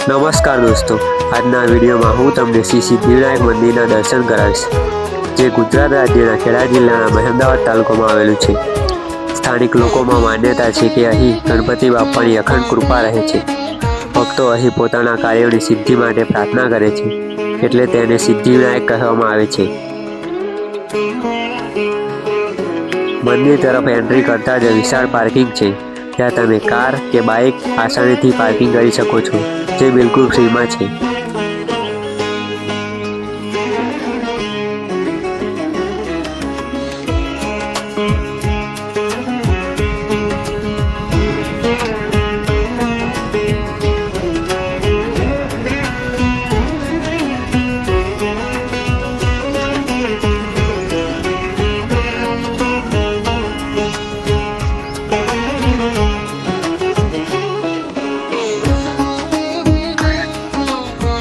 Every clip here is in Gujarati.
નમસ્કાર દોસ્તો, આજના વિડીયોમાં હું તમને શ્રી સિદ્ધિવિનાયક મંદિરના દર્શન કરાવીશ, જે ગુજરાત રાજ્યના ખેડા જિલ્લાના મહેમદાવાદ તાલુકામાં આવેલું છે। સ્થાનિક લોકોમાં માન્યતા છે કે અહીં ગણપતિ બાપ્પાની અખંડ કૃપા રહે છે। ભક્તો અહીં પોતાના કાર્યોની સિદ્ધિ માટે પ્રાર્થના કરે છે, એટલે તેને સિદ્ધિવિનાયક કહેવામાં આવે છે। મંદિર તરફ એન્ટ્રી કરતાં જ વિશાળ પાર્કિંગ છે, જ્યાં તમે કાર કે બાઇક આસાનીથી પાર્કિંગ કરી શકો છો, જે બિલકુલ ફ્રીમાં છે।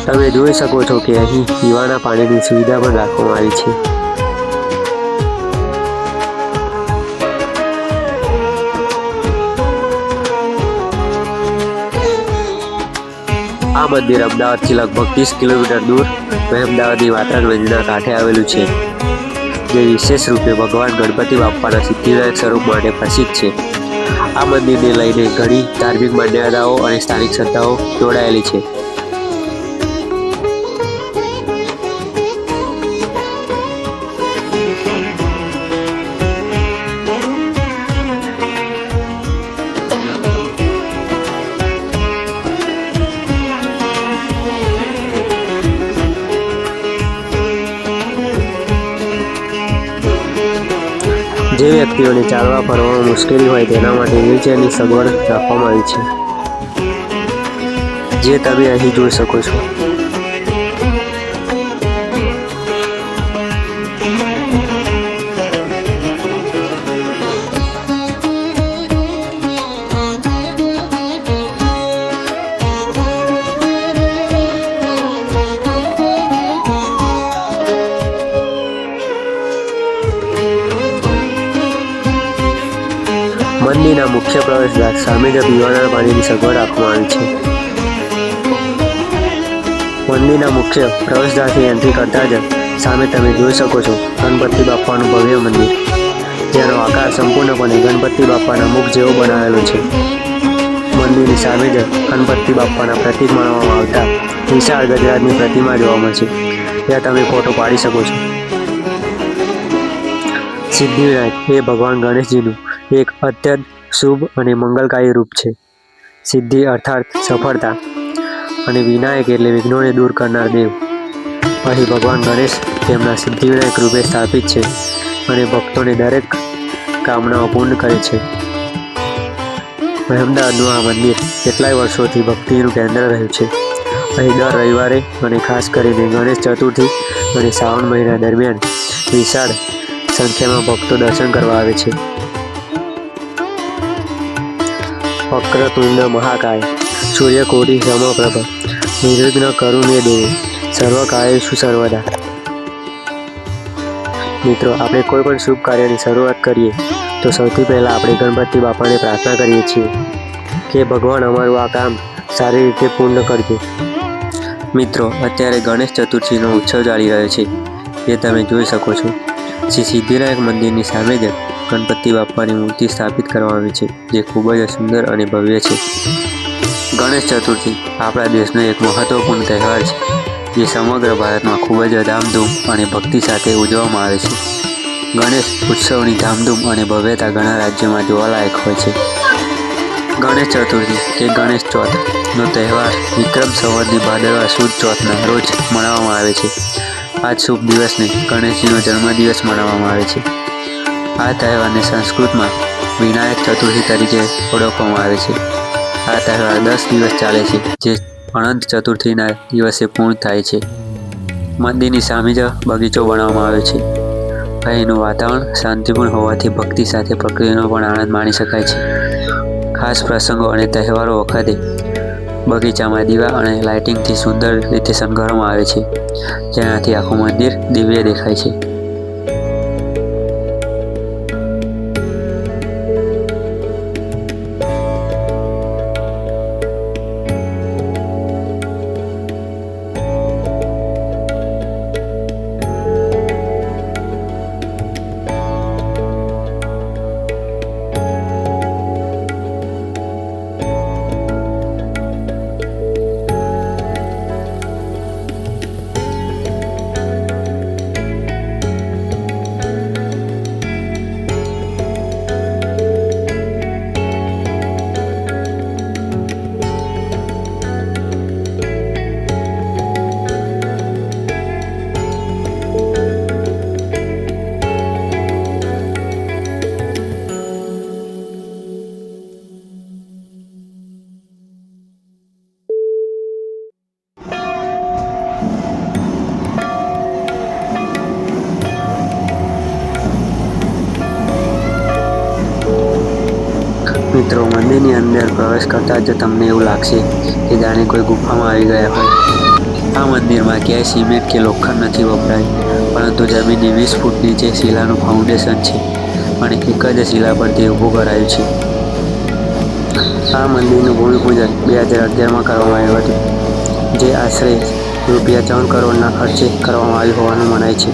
તમે જોઈ શકો છો કે અહીં પીવાના પાણીની સુવિધા પણ રાખવામાં આવી છે। આ મંદિર અમદાવાદથી લગભગ 30 કિલોમીટર દૂર મહેમદાવાદની વાત્રક નદીના કાંઠે આવેલું છે, જે વિશેષ રૂપે ભગવાન ગણપતિ બાપ્પાના સિદ્ધિવિનાયક સ્વરૂપ માટે પ્રસિદ્ધ છે। આ મંદિરને લઈને ઘણી ધાર્મિક માન્યતાઓ અને સ્થાનિક શ્રદ્ધાઓ જોડાયેલી છે। જે વ્યક્તિઓને ચાલવા ફરવામાં મુશ્કેલી હોય તેના માટે વ્હીલચેરની સગવડ રાખવામાં આવી છે, જે તમે અહીં જોઈ શકો છો। મંદિરના મુખ્ય પ્રવેશદ્વાર સામે જ પીવાના પાણીની સગવડ આપવામાં આવી છે। મંદિરના મુખ્ય પ્રવેશદ્વારથી એન્ટ્રી કરતાં જ સામે તમે જોઈ શકો છો ગણપતિ બાપ્પાનું ભવ્ય મંદિર, જેનો આકાર સંપૂર્ણપણે ગણપતિ બાપ્પાના મુખ જેવો બનાવેલો છે। મંદિરની સામે જ ગણપતિ બાપ્પાના પ્રતીક માનવામાં આવતા વિશાળ ગજરાજની પ્રતિમા જોવા મળશે, જ્યાં તમે ફોટો પાડી શકો છો। સિદ્ધિવિનાયક એ ભગવાન ગણેશજીનું એક અત્યંત શુભ અને મંગલકારી રૂપ છે। સિદ્ધિ અર્થાત સફળતા અને વિનાયક એટલે વિઘ્નોને દૂર કરનાર દેવ। અહીં ભગવાન ગણેશ તેમના સિદ્ધિવિનાયક રૂપે સ્થાપિત છે અને ભક્તોને દરેક કામનાઓ પૂર્ણ કરે છે। મહેમદાવાદનું આ મંદિર કેટલાય વર્ષોથી ભક્તિનું કેન્દ્ર રહ્યું છે। અહીં દર રવિવારે અને ખાસ કરીને ગણેશ ચતુર્થી અને શ્રાવણ મહિના દરમિયાન વિશાળ સંખ્યામાં ભક્તો દર્શન કરવા આવે છે। વક્રતુંડ મહાકાય સૂર્યકોટિ સમપ્રભ નિર્વિઘ્ન કરું મે દેવ સર્વકાર્યેષુ સર્વદા। મિત્રો, આપણે કોઈ પણ શુભ કાર્યની શરૂઆત કરીએ તો સૌથી પહેલાં આપણે ગણપતિ બાપાને પ્રાર્થના કરીએ છીએ કે ભગવાન અમારું આ કામ સારી રીતે પૂર્ણ કરજો। મિત્રો, અત્યારે ગણેશ ચતુર્થીનો ઉત્સવ ચાલી રહ્યો છે, જે તમે જોઈ શકો છો। શ્રી સિદ્ધિવિનાયક મંદિરની સામે જ ગણપતિ બાપ્પાની મૂર્તિ સ્થાપિત કરવામાં આવી છે, જે ખૂબ જ સુંદર અને ભવ્ય છે। ગણેશ ચતુર્થી આપણા દેશનો એક મહત્વપૂર્ણ તહેવાર છે, જે સમગ્ર ભારતમાં ખૂબ જ ધામધૂમ અને ભક્તિ સાથે ઉજવવામાં આવે છે। ગણેશ ઉત્સવની ધામધૂમ અને ભવ્યતા ઘણા રાજ્યોમાં જોવાલાયક હોય છે। ગણેશ ચતુર્થી કે ગણેશ ચોથનો તહેવાર વિક્રમ સંવતની ભાદરવા સુદ ચોથના રોજ મનાવવામાં આવે છે। આ શુભ દિવસને ગણેશજીનો જન્મદિવસ મનાવવામાં આવે છે। આ તહેવારને સંસ્કૃતમાં વિનાયક ચતુર્થી તરીકે ઓળખવામાં આવે છે। આ તહેવાર 10 દિવસ ચાલે છે, જે અનંત ચતુર્થીના દિવસે પૂર્ણ થાય છે। મંદિરની સામે જ બગીચો બનાવવામાં આવ્યો છે। અહીંનું વાતાવરણ શાંતિપૂર્ણ હોવાથી ભક્તિ સાથે પ્રકૃતિનો પણ આનંદ માણી શકાય છે। ખાસ પ્રસંગો અને તહેવારો વખતે બગીચામાં દીવા અને લાઇટિંગથી સુંદર રીતે શણગારવામાં આવે છે, જેનાથી આખું મંદિર દિવ્ય દેખાય છે। મિત્રો, મંદિરની અંદર પ્રવેશ કરતાં જ તમને એવું લાગશે કે જાણે કોઈ ગુફામાં આવી ગયા હોય. આ મંદિરમાં ક્યાંય સિમેન્ટ કે લોખંડ નથી વપરાય, પરંતુ જમીનની 20 ફૂટ નીચે શિલાનું ફાઉન્ડેશન છે અને એક જ શિલા પર તે ઊભું કરાયું છે. આ મંદિરનું ભૂમિપૂજન 2011માં કરવામાં આવ્યું હતું, જે આશરે ₹54 કરોડના ખર્ચે કરવામાં આવ્યું હોવાનું મનાય છે.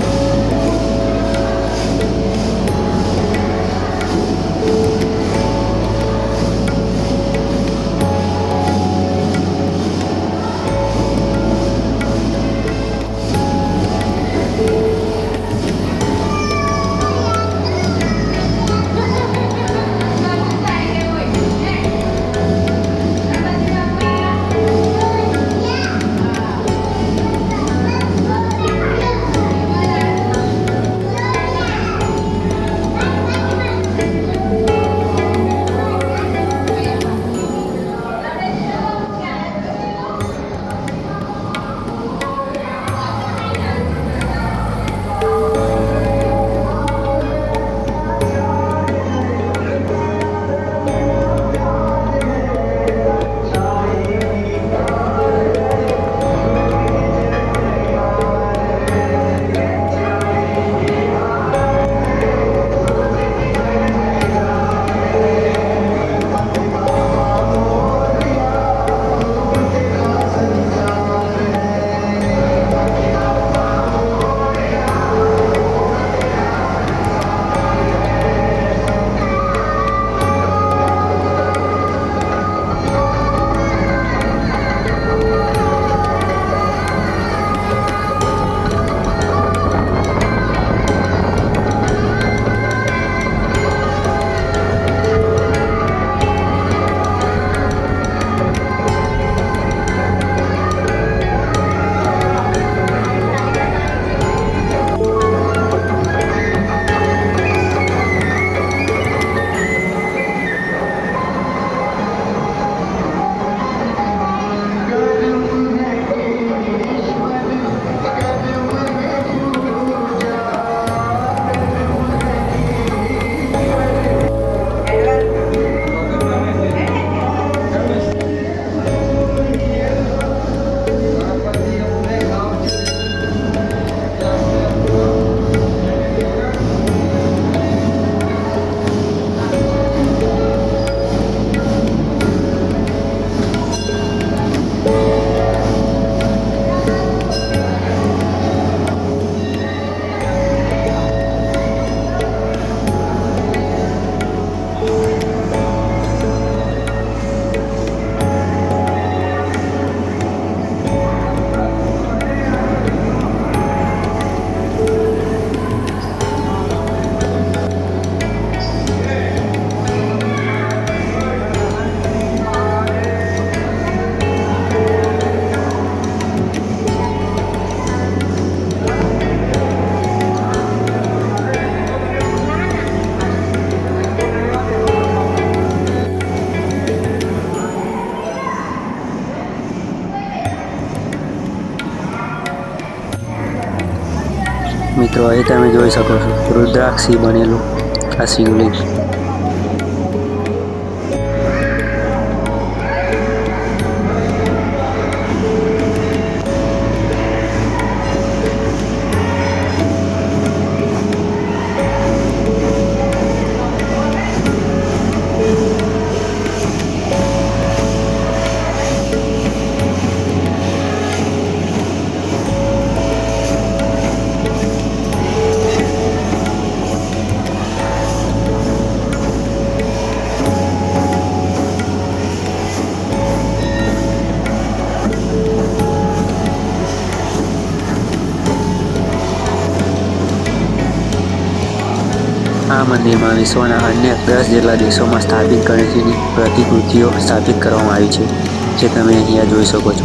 મિત્રો, અહીં તમે જોઈ શકો છો રુદ્રાક્ષથી બનેલું આ શિવલિંગ. આ મંદિરમાં વિશ્વના અન્ય 10 જેટલા દેશોમાં સ્થાપિત ગણેશજીની પ્રતિકૃતિઓ સ્થાપિત કરવામાં આવી છે, જે તમે અહીંયા જોઈ શકો છો.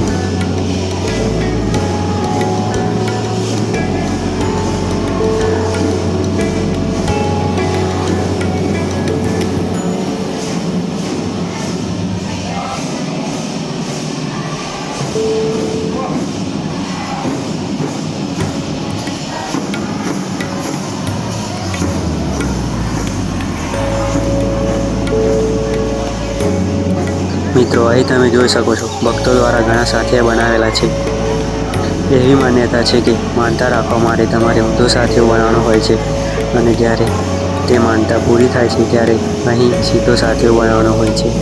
મિત્રો, અહીં તમે જોઈ શકો છો ભક્તો દ્વારા ઘણા સાથિયા બનાવેલા છે. એવી માન્યતા છે કે માનતા રાખવા માટે તમારે ઊંધો સાથિયો બનાવવાનો હોય છે અને જ્યારે તે માનતા પૂરી થાય છે ત્યારે અહીં સીધો સાથિયો બનાવવાનો હોય છે.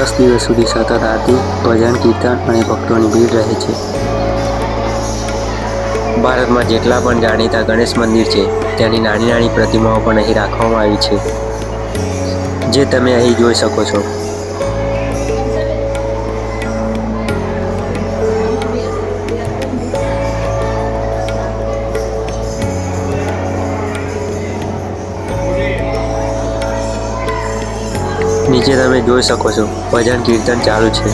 10 દિવસ સુધી સતત આરતી, ભજન, કીર્તન અને ભક્તોની ભીડ રહે છે. ભારતમાં જેટલા પણ જાણીતા ગણેશ મંદિર છે તેની નાની નાની પ્રતિમાઓ પણ અહીં રાખવામાં આવી છે, જે તમે અહીં જોઈ શકો છો. નીચે તમે જોઈ શકો છો ભજન કીર્તન ચાલુ છે.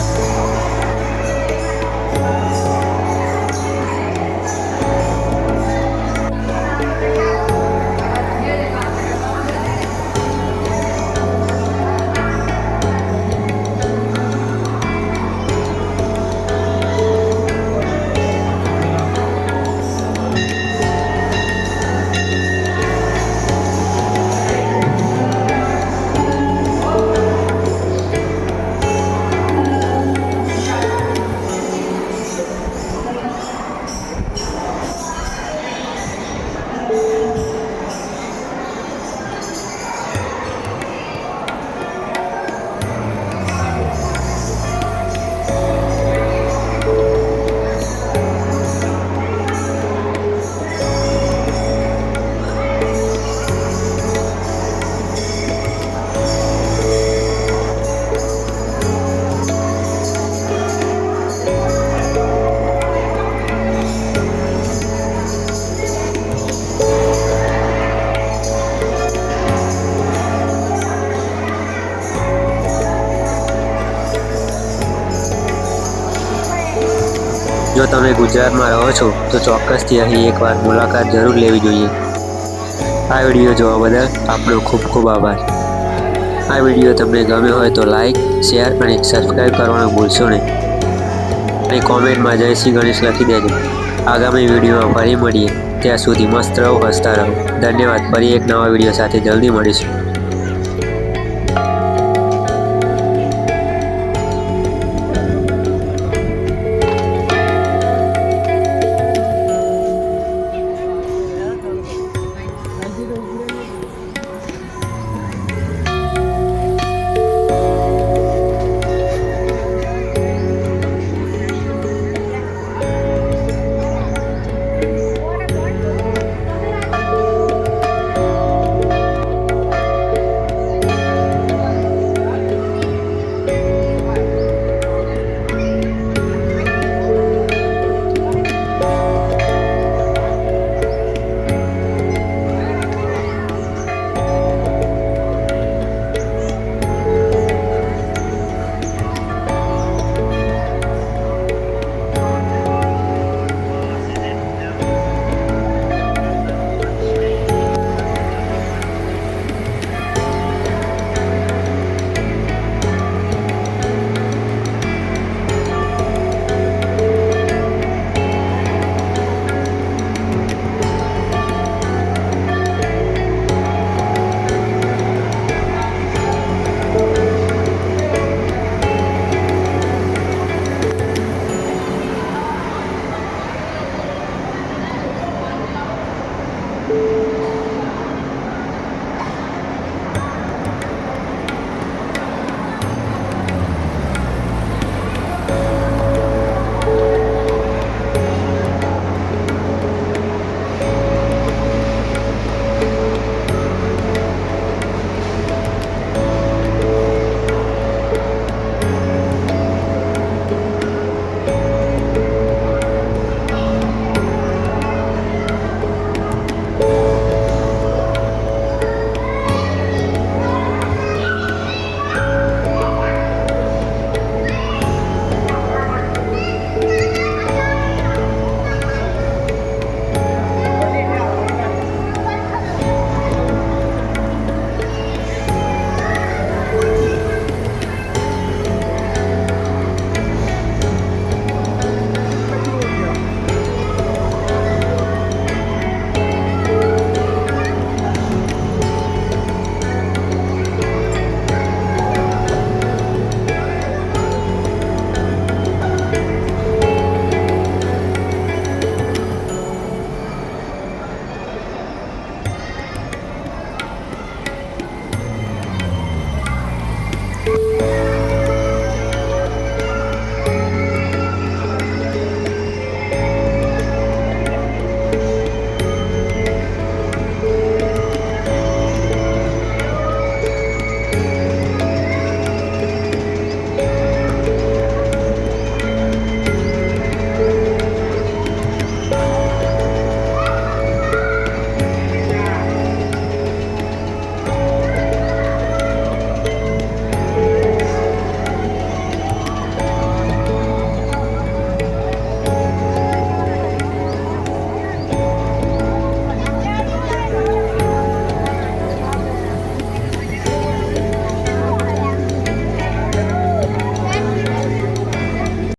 જો તમે ગુજરાતમાં રહો છો તો ચોક્કસથી અહીં એકવાર મુલાકાત જરૂર લેવી જોઈએ. આ વિડીયો જોવા બદલ આપનો ખૂબ ખૂબ આભાર. આ વિડીયો તમને ગમ્યો હોય તો લાઈક, શેર અને સબસ્ક્રાઈબ કરવાનું ભૂલશો નહીં. અને કોમેન્ટમાં જય શ્રી ગણેશ લખી દેજો. આગામી વિડીયોમાં ફરી મળીએ. ત્યાં સુધી મસ્ત રહો, હસતા રહો. ધન્યવાદ. ફરી એક નવા વિડીયો સાથે જલ્દી મળીશું.